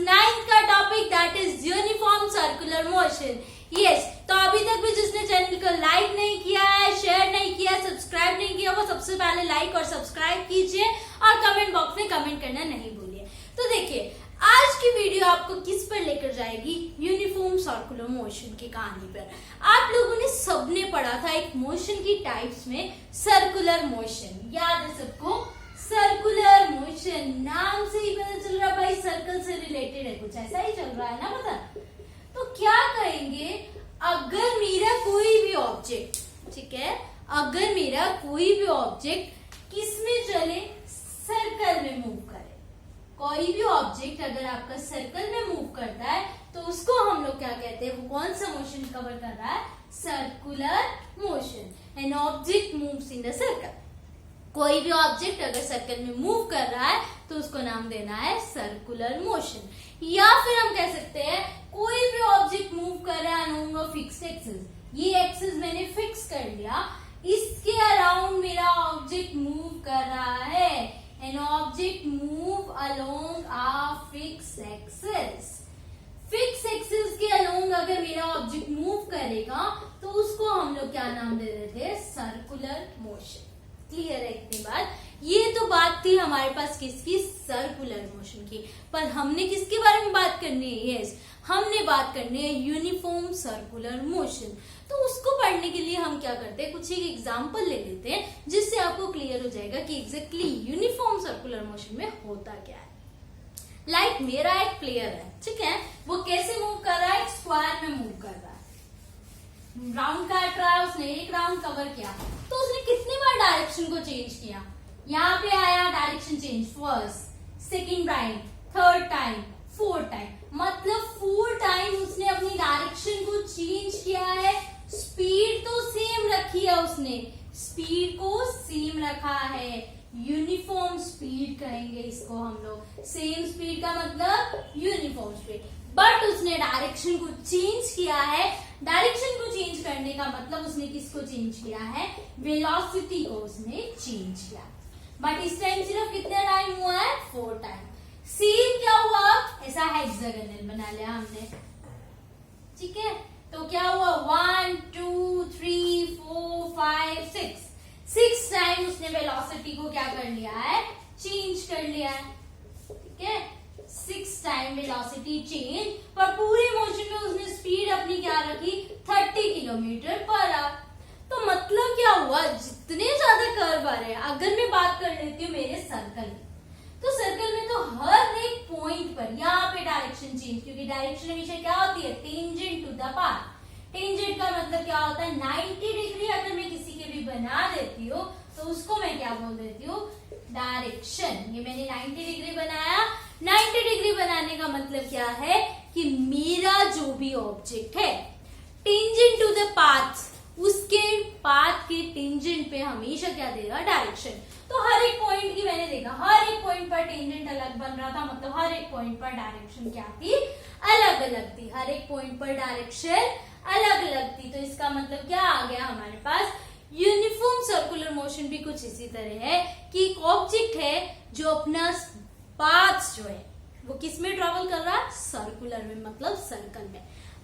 9th का topic that is uniform circular motion. Yes, तो अभी तक भी जिसने चैनल को लाइक नहीं किया है, शेयर नहीं किया, सब्सक्राइब नहीं किया, वो सबसे पहले लाइक और सब्सक्राइब कीजिए और कमेंट बॉक्स में कमेंट करना नहीं भूलिए। तो देखिए, आज की वीडियो आपको किस पर लेकर जाएगी? यूनिफॉर्म सर्कुलर मोशन की कहानी पर। आप लोगों ने सबने पढ़ा था एक मोशन की टाइप्स में सर्कुलर मोशन, याद है सबको? सर्कुलर मोशन नाम से ही पता चल रहा है भाई, सर्कल से रिलेटेड है, कुछ ऐसा ही चल रहा है ना पता। तो क्या कहेंगे, अगर मेरा कोई भी ऑब्जेक्ट, ठीक है, अगर मेरा कोई भी ऑब्जेक्ट किसमें चले? सर्कल में मूव करे। कोई भी ऑब्जेक्ट अगर आपका सर्कल में मूव करता है तो उसको हम लोग क्या कहते हैं? वो कौन सा मोशन कवर कर रहा है? Circular motion. An object moves in the circle. कोई भी ऑब्जेक्ट अगर सर्कल में मूव कर रहा है तो उसको नाम देना है सर्कुलर मोशन। या फिर हम कह सकते हैं कोई भी ऑब्जेक्ट मूव कर रहा है अलोंग अ फिक्स्ड एक्सिस। ये एक्सिस मैंने फिक्स कर लिया, इसके अराउंड मेरा ऑब्जेक्ट मूव कर रहा है। An object move along a fixed axis. Fix axis के अलोंग अगर मेरा ऑब्जेक्ट मूव करेगा तो उसको हम लोग क्या नाम दे देते हैं? Circular motion. क्लियर है इतनी बात? ये तो बात थी हमारे पास किसकी? सर्कुलर मोशन की। पर हमने किसके बारे में बात करनी है? यस, हमने बात करनी है यूनिफॉर्म सर्कुलर मोशन। तो उसको पढ़ने के लिए हम क्या करते हैं, कुछ एक एग्जांपल ले लेते हैं जिससे आपको क्लियर हो जाएगा कि एग्जैक्टली यूनिफॉर्म सर्कुलर मोशन में होता क्या है। लाइक मेरा एक प्लेयर है, ठीक है, वो कैसे मूव कर रहा है? एक स्क्वायर में मूव कर रहा है, राउंड काट रहा है, उसने एक राउंड कवर किया, तो उसने कितनी बार डायरेक्शन को चेंज किया? यहाँ पे आया, direction change, first, second time, third time, fourth time, मतलब 4 टाइम उसने अपनी डायरेक्शन को चेंज किया है। स्पीड तो सेम रखी है उसने, स्पीड को सेम रखा है, यूनिफॉर्म स्पीड कहेंगे इसको हम लोग। सेम स्पीड का मतलब यूनिफॉर्म स्पीड, बट उसने डायरेक्शन को चेंज किया है। डायरेक्शन को चेंज करने का मतलब उसने किसको चेंज किया है? वेलोसिटी को उसने चेंज किया। बट इस टाइम सिर्फ कितना टाइम हुआ है? 4 टाइम। सेम क्या हुआ? ऐसा हेक्सागोनल बना लिया हमने, ठीक है। तो क्या हुआ? 1 2 3 4 5 6 टाइम उसने वेलोसिटी को क्या कर लिया है? चेंज कर लिया है, ठीक है। 6 टाइम वेलोसिटी चेंज, पर पूरे मोशन में उसने स्पीड अपनी क्या रखी? 30 किलोमीटर पर आवर। तो मतलब क्या हुआ? जितने ज्यादा कर्व आ रहे हैं, अगर मैं बात कर लेती हूँ मेरे सर्कल की, तो सर्कल में तो हर एक पॉइंट पर यहाँ पे डायरेक्शन चेंज, क्योंकि डायरेक्शन हमेशा क्या होती है? Tangent to the path. Tangent का मतलब क्या होता है? 90 डिग्री अगर मैं किसी के भी बना देती हूँ तो उसको मैं क्या बोल देती हूँ? डायरेक्शन। ये मैंने 90 डिग्री बनाया। 90 डिग्री बनाने का मतलब क्या है कि मेरा जो भी ऑब्जेक्ट है टेंजेंट टू द पाथ, उसके पाथ के टेंजेंट पे हमेशा क्या देगा? डायरेक्शन। तो हर एक पॉइंट की मैंने देखा, हर एक पॉइंट पर टेंजेंट अलग बन रहा था, मतलब हर एक पॉइंट पर डायरेक्शन क्या थी? अलग अलग थी। हर एक पॉइंट पर डायरेक्शन अलग अलग थी। तो इसका मतलब क्या आ गया हमारे पास? यूनिफॉर्म सर्कुलर मोशन भी कुछ इसी तरह है कि एक ऑब्जेक्ट है जो अपना पाथ जो है वो किस में ट्रेवल कर रहा है? सर्कुलर में, मतलब सर्कल में,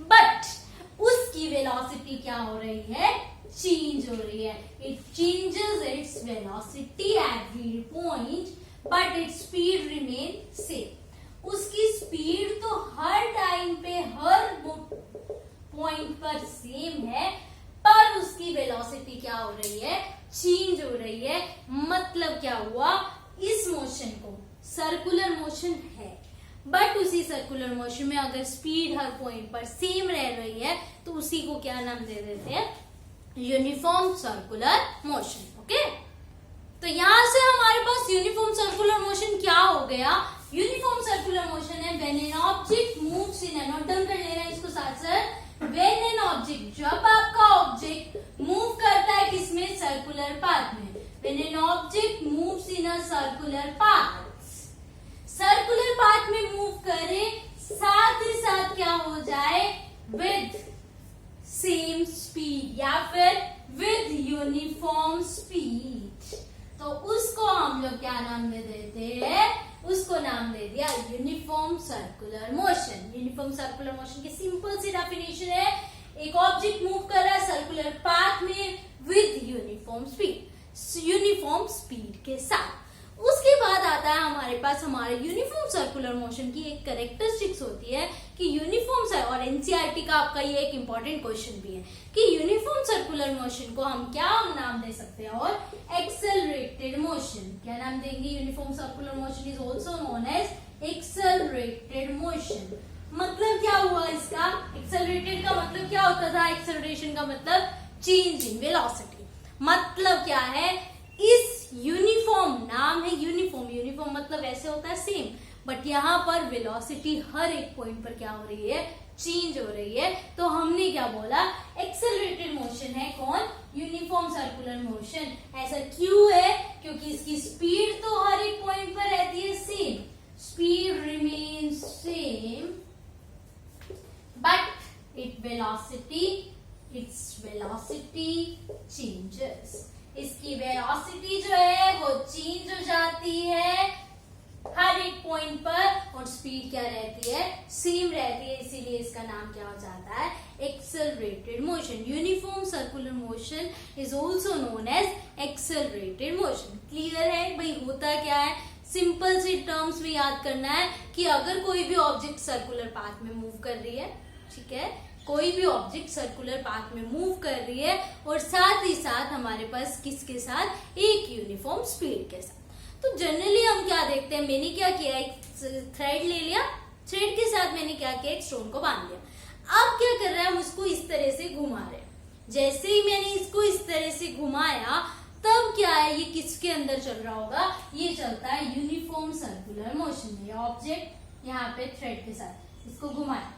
बट उसकी वेलोसिटी क्या हो रही है? चेंज हो रही है। It changes its velocity at every point but its speed remain same. उसकी स्पीड तो हर टाइम पे हर पॉइंट पर सेम है, पर उसकी वेलोसिटी क्या हो रही है? चेंज हो रही है। मतलब क्या हुआ? इस मोशन को सर्कुलर मोशन है, बट उसी सर्कुलर मोशन में अगर स्पीड हर पॉइंट पर सेम रह रही है तो उसी को क्या नाम दे देते हैं? Uniform circular motion. ओके, तो यहां से हमारे पास यूनिफॉर्म सर्कुलर मोशन क्या हो गया? यूनिफॉर्म सर्कुलर मोशन है when an object moves in an, note down कर लेना इसको साथ साथ। व्हेन एन ऑब्जेक्ट, जब आपका ऑब्जेक्ट मूव करता है किसमें? सर्कुलर पाथ में। When an object moves in a circular path, circular path में मूव करे, साथ ही साथ क्या हो जाए? विद सेम स्पीड या फिर विद यूनिफॉर्म स्पीड, तो उसको हम लोग क्या नाम दे देते हैं? उसको नाम दे दिया uniform circular motion. Uniform circular motion की सिंपल सी डेफिनेशन है, एक ऑब्जेक्ट मूव कर रहा है सर्कुलर पाथ में विद यूनिफॉर्म स्पीड के साथ। उसके बाद आता है हमारे पास हमारे यूनिफॉर्म सर्कुलर मोशन की एक कैरेक्टरिस्टिक्स होती है कि यूनिफॉर्म, और एनसीईआरटी का आपका ये एक इंपॉर्टेंट क्वेश्चन भी है कि यूनिफॉर्म सर्कुलर मोशन को हम क्या नाम दे सकते हैं, और एक्सेलरेटेड मोशन। क्या नाम देंगे? Uniform circular motion is also known as accelerated motion. मतलब क्या हुआ इसका? एक्सेलरेटेड का मतलब क्या होता था? एक्सेलरेशन का मतलब चेंज इन वेलोसिटी। मतलब क्या है? इस यूनिफॉर्म, नाम है यूनिफॉर्म मतलब ऐसे होता है सेम, बट यहाँ पर वेलोसिटी हर एक पॉइंट पर क्या हो रही है? चेंज हो रही है। तो हमने क्या बोला? एक्सेलरेटेड मोशन है कौन? Uniform circular motion. ऐसा क्यों है? क्योंकि इसकी स्पीड तो हर एक पॉइंट पर रहती है same, speed remains same, but its velocity changes। इसकी वेलोसिटी जो है वो चेंज हो जाती है हर एक पॉइंट पर, और स्पीड क्या रहती है? सेम रहती है। इसीलिए इसका नाम क्या हो जाता है? Accelerated motion. Uniform circular motion is also known as accelerated motion. Clear है भाई? होता क्या है? सिंपल सी टर्म्स में याद करना है कि अगर कोई भी ऑब्जेक्ट सर्कुलर पाथ में मूव कर रही है, ठीक है, कोई भी ऑब्जेक्ट सर्कुलर पाथ में मूव कर रही है और साथ ही साथ हमारे पास किसके साथ? एक यूनिफॉर्म स्पीड के साथ। तो जनरली हम क्या देखते हैं? मैंने क्या किया, एक थ्रेड ले लिया, थ्रेड के साथ मैंने क्या किया? एक स्टोन को बांध दिया। अब क्या कर रहे हैं? हम इसको इस तरह से घुमा रहे हैं। जैसे ही मैंने इसको इस तरह से घुमाया, तब क्या है? ये किसके अंदर चल रहा होगा? ये चलता है यूनिफॉर्म सर्कुलर मोशन में। ऑब्जेक्ट यहाँ पे थ्रेड के साथ इसको घुमाया,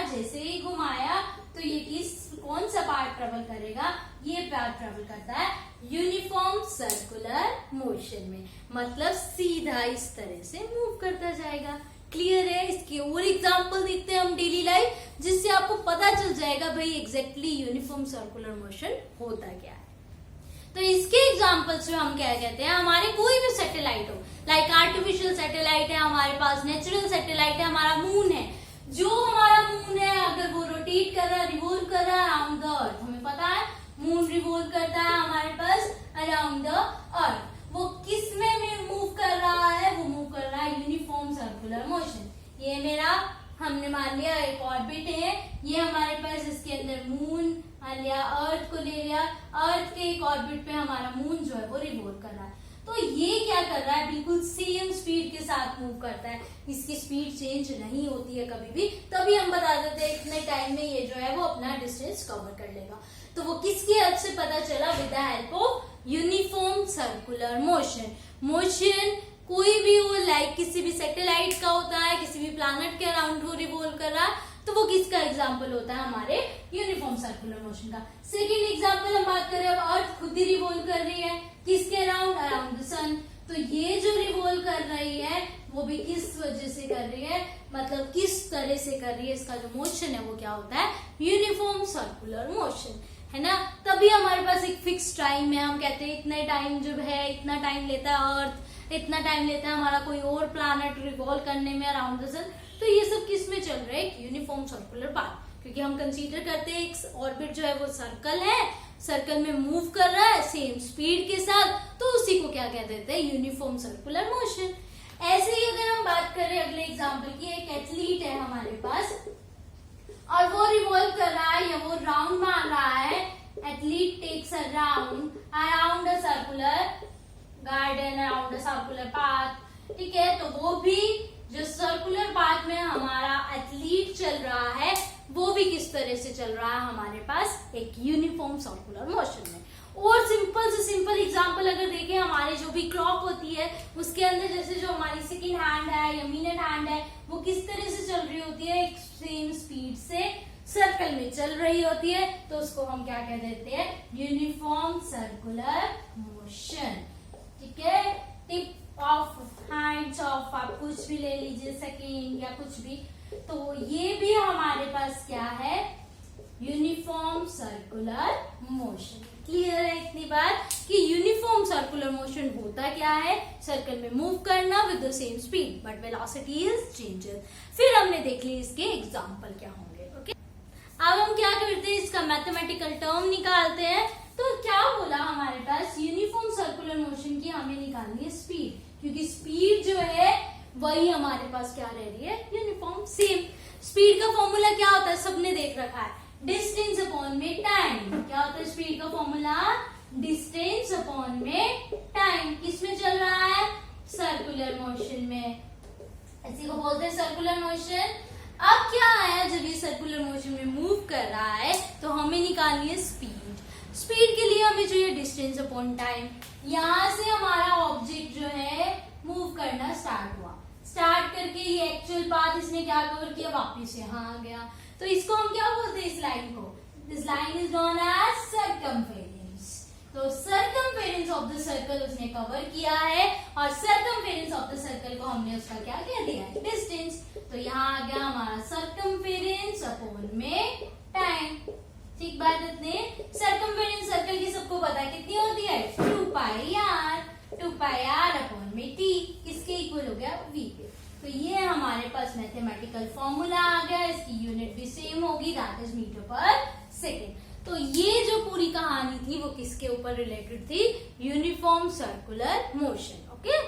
जैसे ही घुमाया तो ये कौन सा पार्ट ट्रेवल करेगा? ये पार्ट ट्रेवल करता है यूनिफॉर्म सर्कुलर मोशन में, मतलब सीधा इस तरह से मूव करता जाएगा। क्लियर है? इसके और एग्जांपल देखते हैं हम डेली लाइफ, जिससे आपको पता चल जाएगा भाई एग्जैक्टली यूनिफॉर्म सर्कुलर मोशन होता क्या है। तो इसके एग्जांपल्स में हम क्या कहते हैं? हमारे कोई भी सैटेलाइट हो, लाइक आर्टिफिशियल सैटेलाइट है हमारे पास, नेचुरल सैटेलाइट है, हमारा मून है। जो हमारा मून है अगर वो रोटेट कर रहा है, रिवॉल्व कर रहा है अराउंड द अर्थ, हमें पता है मून रिवॉल्व करता है हमारे पास अराउंड द अर्थ। वो किस में मूव कर रहा है? वो मूव कर रहा है यूनिफॉर्म सर्कुलर मोशन। ये मेरा, हमने मान लिया एक ऑर्बिट है, ये हमारे पास इसके अंदर मून मान लिया, अर्थ को ले लिया, अर्थ के एक ऑर्बिट पे हमारा मून जो है वो रिवॉल्व कर रहा है। तो ये क्या कर रहा है? बिल्कुल सेम स्पीड के साथ मूव करता है। इसकी स्पीड चेंज नहीं होती है कभी भी, तभी हम बता देते हैं इतने टाइम में ये जो है वो अपना डिस्टेंस कवर कर लेगा। तो वो किसकी हेल्प से पता चला? With the help of uniform circular motion. कोई भी वो लाइक किसी भी सैटेलाइट का होता है, किसी भी प्लैनेट के अराउंड वो रिवॉल्व कर रहा है, तो वो किसका एग्जाम्पल होता है? हमारे यूनिफॉर्म सर्कुलर मोशन का। सेकेंड एग्जाम्पल हम बात करें, अब अर्थ खुद ही रिवॉल्व कर रही है किसके अराउंड? अराउंड द सन। तो ये जो रिवॉल्व कर रही है वो भी किस वजह से कर रही है? मतलब किस तरह से कर रही है? इसका जो मोशन है वो क्या होता है? यूनिफॉर्म सर्कुलर मोशन, है ना। तभी हमारे पास एक फिक्स टाइम है, हम कहते हैं इतने टाइम जो है, इतना टाइम लेता है अर्थ, इतना टाइम लेता है हमारा कोई और प्लैनेट रिवॉल्व करने में अराउंड द सन। तो ये सब किस में चल रहा है? एक यूनिफॉर्म सर्कुलर पाथ, क्योंकि हम कंसीडर करते हैं एक ऑर्बिट जो है वो सर्कल है, सर्कल में मूव कर रहा है सेम स्पीड के साथ, तो उसी को क्या कह देते हैं? Uniform circular motion. ऐसे ही अगर हम बात करें अगले एग्जांपल की, एक एथलीट है हमारे पास और वो रिवॉल्व कर रहा है या वो राउंड मार रहा है। Athlete takes a round around a circular garden, around a circular path, ठीक है। तो वो भी जो सर्कुलर पाथ में हमारा एथलीट चल रहा है वो भी किस तरह से चल रहा है? हमारे पास एक यूनिफॉर्म सर्कुलर मोशन में। और सिंपल से सिंपल एग्जांपल अगर देखें, हमारी जो भी क्लॉक होती है उसके अंदर जैसे जो हमारी सेकंड हैंड है या मिनट हैंड है वो किस तरह से चल रही होती है? एक सेम स्पीड से सर्कल में चल रही होती है, तो उसको हम क्या कह देते हैं? यूनिफॉर्म सर्कुलर मोशन, ठीक है। टिप ऑफ हैंड्स ऑफ आप कुछ भी ले लीजिए, सेकेंड या कुछ भी, तो ये भी हमारे पास क्या है? Uniform circular motion. क्लियर है इतनी बात? कि यूनिफॉर्म सर्कुलर मोशन होता क्या है, सर्कल में मूव करना with the same speed but velocity is changes. फिर हमने देख ली इसके एग्जांपल क्या होंगे। ओके, अब हम क्या करते हैं, इसका मैथमेटिकल टर्म निकालते हैं। तो क्या बोला हमारे पास, यूनिफॉर्म सर्कुलर मोशन की हमें निकालनी है स्पीड, क्योंकि स्पीड जो है वही हमारे पास क्या रह रही है, यूनिफॉर्म सेम। स्पीड का फॉर्मूला क्या होता है, सबने देख रखा है, डिस्टेंस अपॉन में टाइम। क्या होता है स्पीड का फॉर्मूला, डिस्टेंस अपॉन में टाइम। किसमें चल रहा है, सर्कुलर मोशन में, इसी को बोलते हैं सर्कुलर मोशन। अब क्या आया, जब ये सर्कुलर मोशन में मूव कर रहा है तो हमें निकालनी है स्पीड। स्पीड के लिए हमें चाहिए डिस्टेंस अपॉन टाइम। यहां से हमारा ऑब्जेक्ट जो है मूव करना स्टार्ट हुआ, स्टार्ट करके ये एक्चुअल पाथ इसने क्या कवर किया, वापस यहाँ आ गया। तो इसको हम क्या बोलते हैं, इस लाइन को, this line is known as circumference. तो सर्कमफेरेंस ऑफ द सर्कल उसने कवर किया है, और सर्कमफेरेंस ऑफ द सर्कल को हमने उसका क्या कह दिया, डिस्टेंस। तो यहाँ आ गया हमारा सर्कमफेरेंस अपॉन में टाइम। ठीक बात, इतने सर्कमफेरेंस सर्कल की सबको पता है कितनी होती है, 2 पाई आर, 2 पाई आर अपॉन में टी, किसके इक्वल हो गया, वी पे। तो ये हमारे पास मैथमेटिकल फॉर्मूला आ गया, इसकी यूनिट भी सेम होगी, दैट इज मीटर पर सेकेंड। तो ये जो पूरी कहानी थी वो किसके ऊपर रिलेटेड थी, यूनिफॉर्म सर्कुलर मोशन। ओके,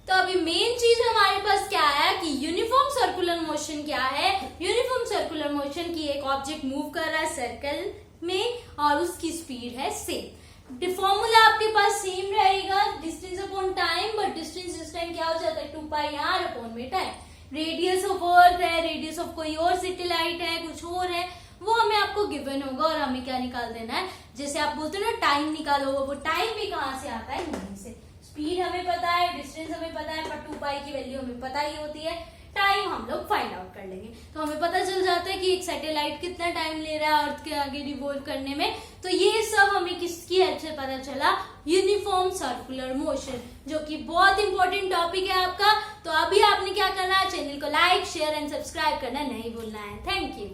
तो अभी मेन चीज हमारे पास क्या है कि यूनिफॉर्म सर्कुलर मोशन क्या है। यूनिफॉर्म सर्कुलर मोशन की एक ऑब्जेक्ट मूव कर रहा है सर्कल में और उसकी स्पीड है सेम। फॉर्मूला आपके पास सेम रहेगा, distance upon time, but distance इस टाइम क्या हो जाता है, 2 पाई आर अपॉन में टाइम। रेडियस ऑफ अर्थ है, रेडियस ऑफ कोई और सैटेलाइट है, कुछ और है, वो हमें आपको गिवन होगा और हमें क्या निकाल देना है, जैसे आप बोलते हो ना टाइम निकालो, वो टाइम भी कहाँ से आता है, यहीं से। स्पीड हमें पता है, डिस्टेंस हमें पता है, पर 2 पाई की वैल्यू हमें पता ही होती है, टाइम हम लोग फाइंड आउट कर लेंगे। तो हमें पता चल जाता है कि एक सैटेलाइट कितना टाइम ले रहा है अर्थ के आगे रिवॉल्व करने में। तो ये सब हमें किसकी हेल्प से पता चला, यूनिफॉर्म सर्कुलर मोशन, जो कि बहुत इंपॉर्टेंट टॉपिक है आपका। तो अभी आपने क्या करना है, चैनल को लाइक शेयर एंड सब्सक्राइब करना नहीं भूलना है। Thank you.